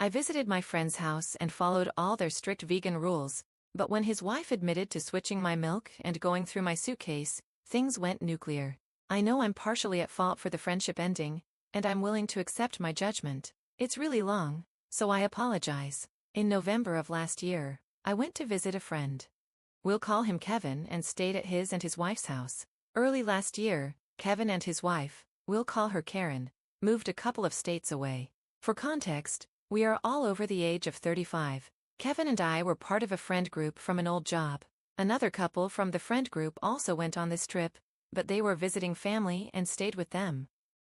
I visited my friend's house and followed all their strict vegan rules, but when his wife admitted to switching my milk and going through my suitcase, things went nuclear. I know I'm partially at fault for the friendship ending, and I'm willing to accept my judgment. It's really long, so I apologize. In November of last year, I went to visit a friend. We'll call him Kevin, and stayed at his and his wife's house. Early last year, Kevin and his wife, we'll call her Karen, moved a couple of states away. For context, we are all over the age of 35. Kevin and I were part of a friend group from an old job. Another couple from the friend group also went on this trip, but they were visiting family and stayed with them.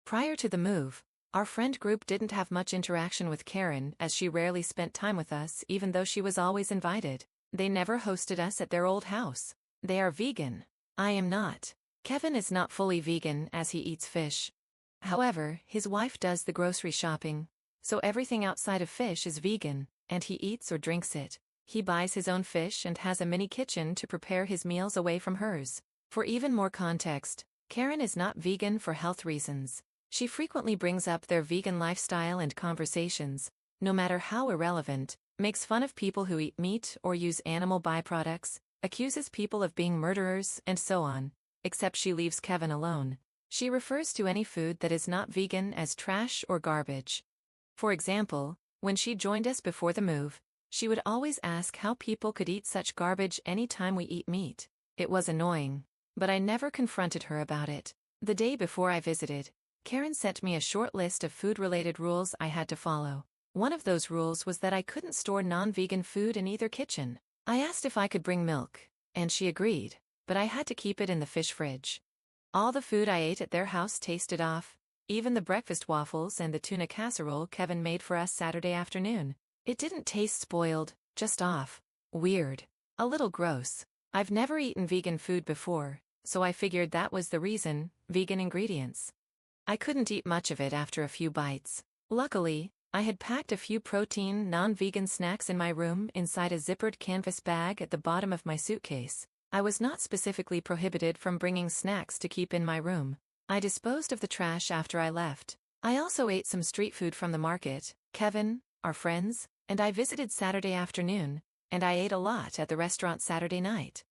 Prior to the move, our friend group didn't have much interaction with Karen, as she rarely spent time with us even though she was always invited. They never hosted us at their old house. They are vegan. I am not. Kevin is not fully vegan as he eats fish. However, his wife does the grocery shopping, so everything outside of fish is vegan, and he eats or drinks it. He buys his own fish and has a mini kitchen to prepare his meals away from hers. For even more context, Karen is not vegan for health reasons. She frequently brings up their vegan lifestyle and conversations, no matter how irrelevant, makes fun of people who eat meat or use animal byproducts, accuses people of being murderers, and so on, except she leaves Kevin alone. She refers to any food that is not vegan as trash or garbage. For example, when she joined us before the move, she would always ask how people could eat such garbage any time we eat meat. It was annoying, but I never confronted her about it. The day before I visited, Karen sent me a short list of food-related rules I had to follow. One of those rules was that I couldn't store non-vegan food in either kitchen. I asked if I could bring milk, and she agreed, but I had to keep it in the fish fridge. All the food I ate at their house tasted off, even the breakfast waffles and the tuna casserole Kevin made for us Saturday afternoon. It didn't taste spoiled, just off. Weird. A little gross. I've never eaten vegan food before, so I figured that was the reason, vegan ingredients. I couldn't eat much of it after a few bites. Luckily, I had packed a few protein, non-vegan snacks in my room inside a zippered canvas bag at the bottom of my suitcase. I was not specifically prohibited from bringing snacks to keep in my room. I disposed of the trash after I left. I also ate some street food from the market. Kevin, our friends, and I visited Saturday afternoon, and I ate a lot at the restaurant Saturday night.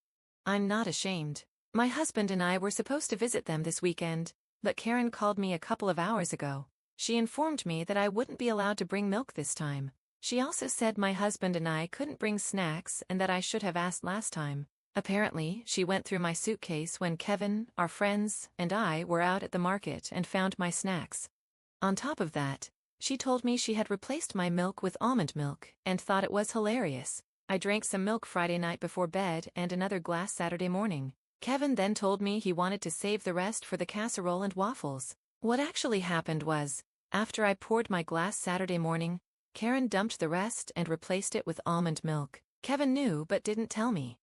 I'm not ashamed. My husband and I were supposed to visit them this weekend, but Karen called me a couple of hours ago. She informed me that I wouldn't be allowed to bring milk this time. She also said my husband and I couldn't bring snacks and that I should have asked last time. Apparently, she went through my suitcase when Kevin, our friends, and I were out at the market and found my snacks. On top of that, she told me she had replaced my milk with almond milk and thought it was hilarious. I drank some milk Friday night before bed and another glass Saturday morning. Kevin then told me he wanted to save the rest for the casserole and waffles. What actually happened was, after I poured my glass Saturday morning, Karen dumped the rest and replaced it with almond milk. Kevin knew but didn't tell me.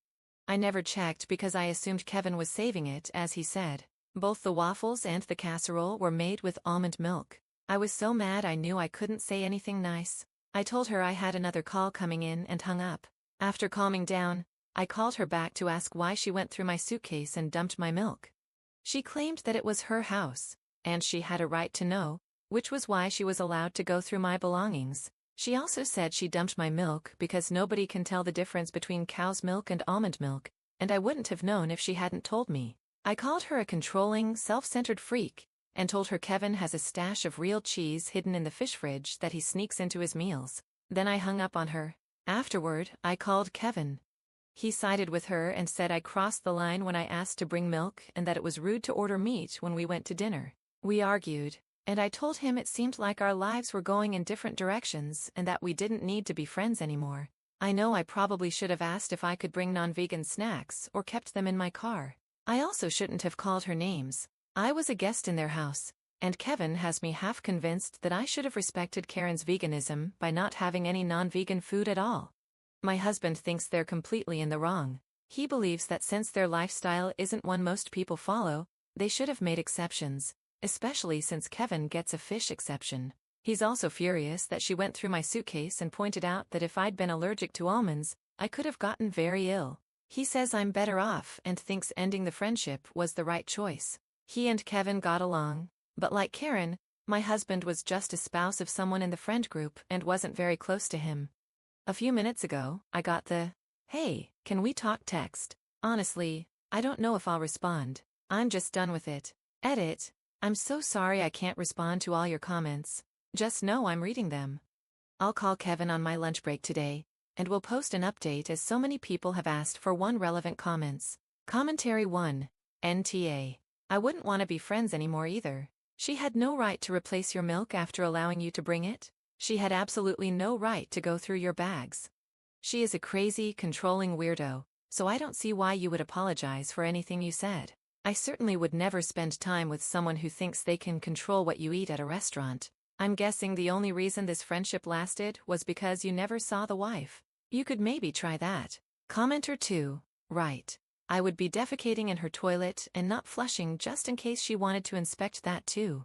I never checked because I assumed Kevin was saving it, as he said. Both the waffles and the casserole were made with almond milk. I was so mad I knew I couldn't say anything nice. I told her I had another call coming in and hung up. After calming down, I called her back to ask why she went through my suitcase and dumped my milk. She claimed that it was her house, and she had a right to know, which was why she was allowed to go through my belongings. She also said she dumped my milk because nobody can tell the difference between cow's milk and almond milk, and I wouldn't have known if she hadn't told me. I called her a controlling, self-centered freak, and told her Kevin has a stash of real cheese hidden in the fish fridge that he sneaks into his meals. Then I hung up on her. Afterward, I called Kevin. He sided with her and said I crossed the line when I asked to bring milk and that it was rude to order meat when we went to dinner. We argued, and I told him it seemed like our lives were going in different directions and that we didn't need to be friends anymore. I know I probably should have asked if I could bring non-vegan snacks or kept them in my car. I also shouldn't have called her names. I was a guest in their house, and Kevin has me half convinced that I should have respected Karen's veganism by not having any non-vegan food at all. My husband thinks they're completely in the wrong. He believes that since their lifestyle isn't one most people follow, they should have made exceptions, especially since Kevin gets a fish exception. He's also furious that she went through my suitcase and pointed out that if I'd been allergic to almonds, I could have gotten very ill. He says I'm better off and thinks ending the friendship was the right choice. He and Kevin got along, but like Karen, My husband was just a spouse of someone in the friend group and wasn't very close to him. A few minutes ago, I got the, "Hey, can we talk" text. Honestly, I don't know if I'll respond. I'm just done with it. Edit. I'm so sorry I can't respond to all your comments. Just know I'm reading them. I'll call Kevin on my lunch break today, and we'll post an update as so many people have asked for one relevant comments. Commentary 1. NTA. I wouldn't want to be friends anymore either. She had no right to replace your milk after allowing you to bring it. She had absolutely no right to go through your bags. She is a crazy, controlling weirdo, so I don't see why you would apologize for anything you said. I certainly would never spend time with someone who thinks they can control what you eat at a restaurant. I'm guessing the only reason this friendship lasted was because you never saw the wife. You could maybe try that. Commenter 2. Right. I would be defecating in her toilet and not flushing just in case she wanted to inspect that too.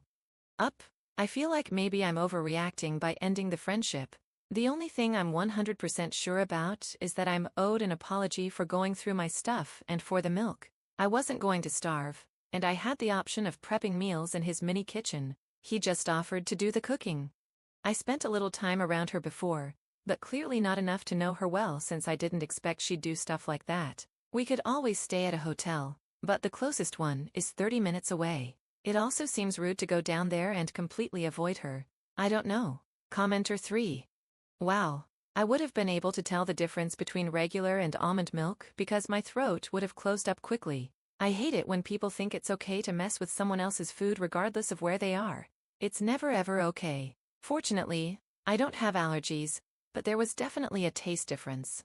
Up. I feel like maybe I'm overreacting by ending the friendship. The only thing I'm 100% sure about is that I'm owed an apology for going through my stuff and for the milk. I wasn't going to starve, and I had the option of prepping meals in his mini kitchen. He just offered to do the cooking. I spent a little time around her before, but clearly not enough to know her well since I didn't expect she'd do stuff like that. We could always stay at a hotel, but the closest one is 30 minutes away. It also seems rude to go down there and completely avoid her. I don't know. Commenter 3. Wow. I would have been able to tell the difference between regular and almond milk because my throat would have closed up quickly. I hate it when people think it's okay to mess with someone else's food regardless of where they are. It's never ever okay. Fortunately, I don't have allergies, but there was definitely a taste difference.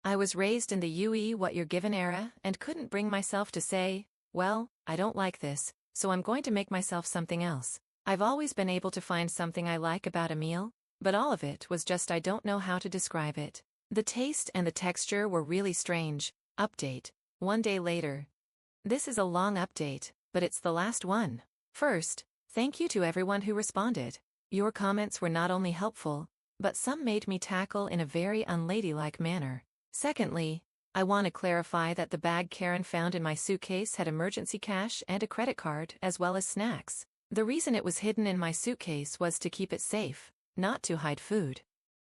I was raised in the "you eat what you're given" era and couldn't bring myself to say, well, I don't like this, so I'm going to make myself something else. I've always been able to find something I like about a meal, but all of it was just I don't know how to describe it. The taste and the texture were really strange. Update. 1 day later. This is a long update, but it's the last one. First, thank you to everyone who responded. Your comments were not only helpful, but some made me tackle in a very unladylike manner. Secondly, I want to clarify that the bag Karen found in my suitcase had emergency cash and a credit card as well as snacks. The reason it was hidden in my suitcase was to keep it safe, not to hide food.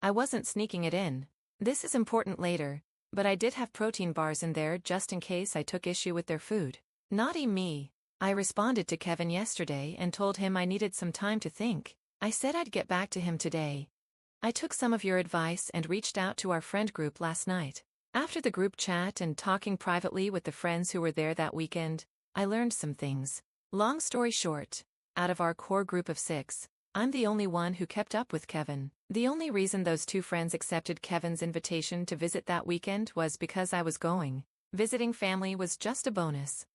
I wasn't sneaking it in. This is important later, but I did have protein bars in there just in case I took issue with their food. Naughty me. I responded to Kevin yesterday and told him I needed some time to think. I said I'd get back to him today. I took some of your advice and reached out to our friend group last night. After the group chat and talking privately with the friends who were there that weekend, I learned some things. Long story short, out of our core group of 6, I'm the only one who kept up with Kevin. The only reason those 2 friends accepted Kevin's invitation to visit that weekend was because I was going. Visiting family was just a bonus.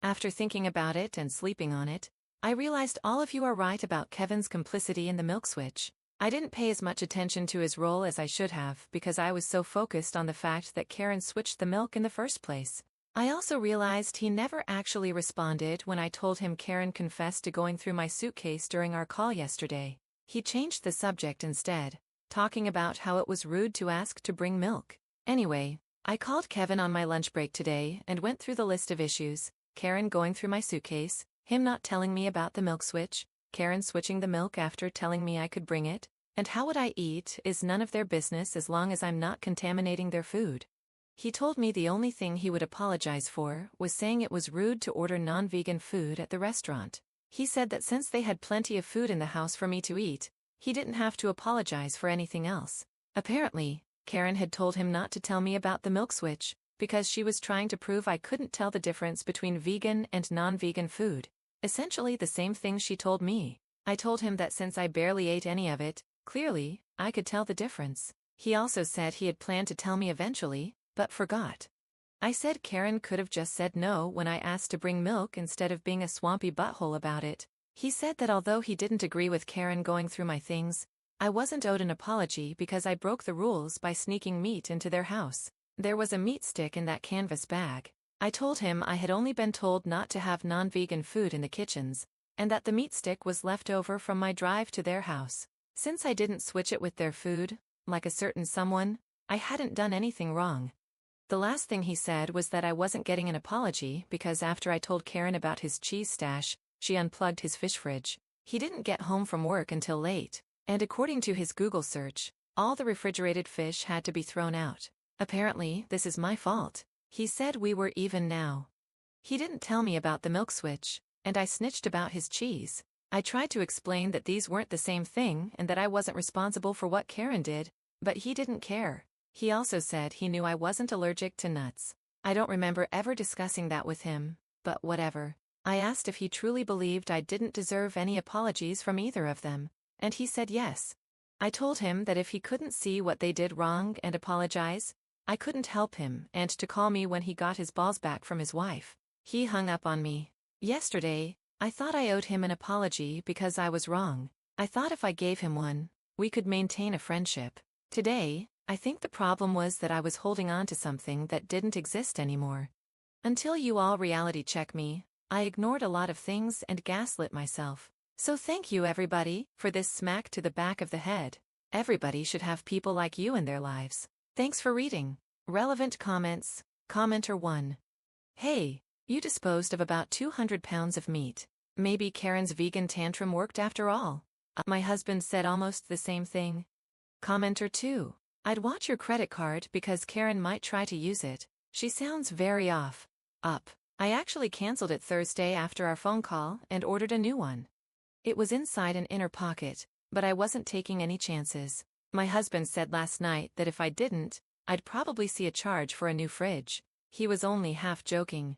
After thinking about it and sleeping on it, I realized all of you are right about Kevin's complicity in the milk switch. I didn't pay as much attention to his role as I should have because I was so focused on the fact that Karen switched the milk in the first place. I also realized he never actually responded when I told him Karen confessed to going through my suitcase during our call yesterday. He changed the subject instead, talking about how it was rude to ask to bring milk. Anyway, I called Kevin on my lunch break today and went through the list of issues: Karen going through my suitcase, him not telling me about the milk switch, Karen switching the milk after telling me I could bring it, and how what I eat is none of their business as long as I'm not contaminating their food. He told me the only thing he would apologize for was saying it was rude to order non-vegan food at the restaurant. He said that since they had plenty of food in the house for me to eat, he didn't have to apologize for anything else. Apparently, Karen had told him not to tell me about the milk switch, because she was trying to prove I couldn't tell the difference between vegan and non-vegan food. Essentially the same thing she told me. I told him that since I barely ate any of it, clearly, I could tell the difference. He also said he had planned to tell me eventually, but forgot. I said Karen could have just said no when I asked to bring milk instead of being a swampy butthole about it. He said that although he didn't agree with Karen going through my things, I wasn't owed an apology because I broke the rules by sneaking meat into their house. There was a meat stick in that canvas bag. I told him I had only been told not to have non-vegan food in the kitchens, and that the meat stick was left over from my drive to their house. Since I didn't switch it with their food, like a certain someone, I hadn't done anything wrong. The last thing he said was that I wasn't getting an apology because after I told Karen about his cheese stash, she unplugged his fish fridge. He didn't get home from work until late, and according to his Google search, all the refrigerated fish had to be thrown out. Apparently, this is my fault. He said we were even now. He didn't tell me about the milk switch, and I snitched about his cheese. I tried to explain that these weren't the same thing and that I wasn't responsible for what Karen did, but he didn't care. He also said he knew I wasn't allergic to nuts. I don't remember ever discussing that with him, but whatever. I asked if he truly believed I didn't deserve any apologies from either of them, and he said yes. I told him that if he couldn't see what they did wrong and apologize, I couldn't help him and to call me when he got his balls back from his wife. He hung up on me. Yesterday, I thought I owed him an apology because I was wrong. I thought if I gave him one, we could maintain a friendship. Today, I think the problem was that I was holding on to something that didn't exist anymore. Until you all reality check me, I ignored a lot of things and gaslit myself. So thank you everybody for this smack to the back of the head. Everybody should have people like you in their lives. Thanks for reading. Relevant comments. Commenter 1. Hey, you disposed of about 200 pounds of meat. Maybe Karen's vegan tantrum worked after all. My husband said almost the same thing. Commenter 2. I'd watch your credit card because Karen might try to use it. She sounds very off. Up. I actually canceled it Thursday after our phone call and ordered a new one. It was inside an inner pocket, but I wasn't taking any chances. My husband said last night that if I didn't, I'd probably see a charge for a new fridge. He was only half joking.